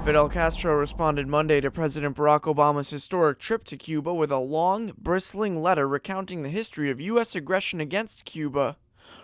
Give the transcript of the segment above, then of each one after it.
Fidel Castro responded Monday to President Barack Obama's historic trip to Cuba with a long, bristling letter recounting the history of U.S. aggression against Cuba,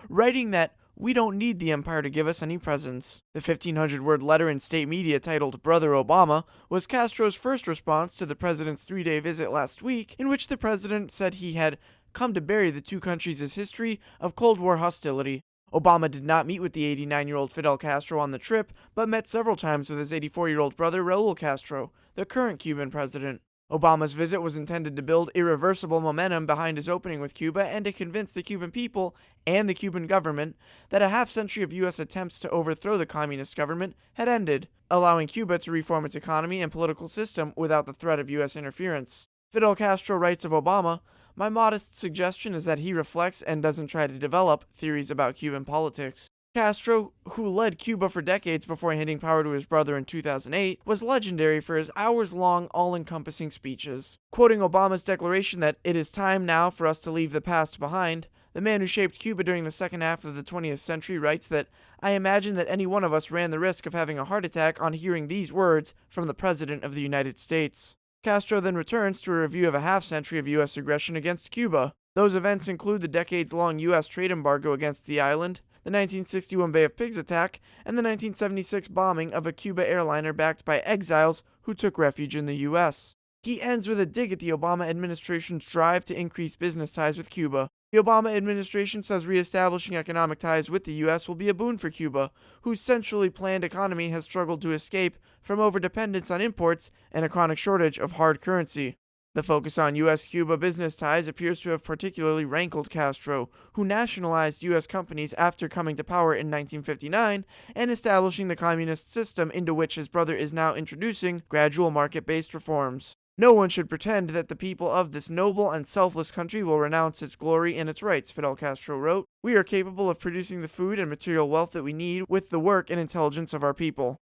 writing that we don't need the empire to give us any presents. The 1,500-word letter in state media titled Brother Obama was Castro's first response to the president's 3-day visit last week, in which the president said he had come to bury the two countries' history of Cold War hostility. Obama did not meet with the 89-year-old Fidel Castro on the trip, but met several times with his 84-year-old brother Raul Castro, the current Cuban president. Obama's visit was intended to build irreversible momentum behind his opening with Cuba and to convince the Cuban people and the Cuban government that a half-century of U.S. attempts to overthrow the communist government had ended, allowing Cuba to reform its economy and political system without the threat of U.S. interference. Fidel Castro writes of Obama, "My modest suggestion is that he reflects and doesn't try to develop theories about Cuban politics." Castro, who led Cuba for decades before handing power to his brother in 2008, was legendary for his hours-long, all-encompassing speeches. Quoting Obama's declaration that it is time now for us to leave the past behind, the man who shaped Cuba during the second half of the 20th century writes that, "I imagine that any one of us ran the risk of having a heart attack on hearing these words from the President of the United States." Castro then returns to a review of a half-century of U.S. aggression against Cuba. Those events include the decades-long U.S. trade embargo against the island, the 1961 Bay of Pigs attack, and the 1976 bombing of a Cuba airliner backed by exiles who took refuge in the U.S. He ends with a dig at the Obama administration's drive to increase business ties with Cuba. The Obama administration says reestablishing economic ties with the U.S. will be a boon for Cuba, whose centrally planned economy has struggled to escape from overdependence on imports and a chronic shortage of hard currency. The focus on U.S.-Cuba business ties appears to have particularly rankled Castro, who nationalized U.S. companies after coming to power in 1959 and establishing the communist system into which his brother is now introducing gradual market-based reforms. "No one should pretend that the people of this noble and selfless country will renounce its glory and its rights," Fidel Castro wrote. "We are capable of producing the food and material wealth that we need with the work and intelligence of our people."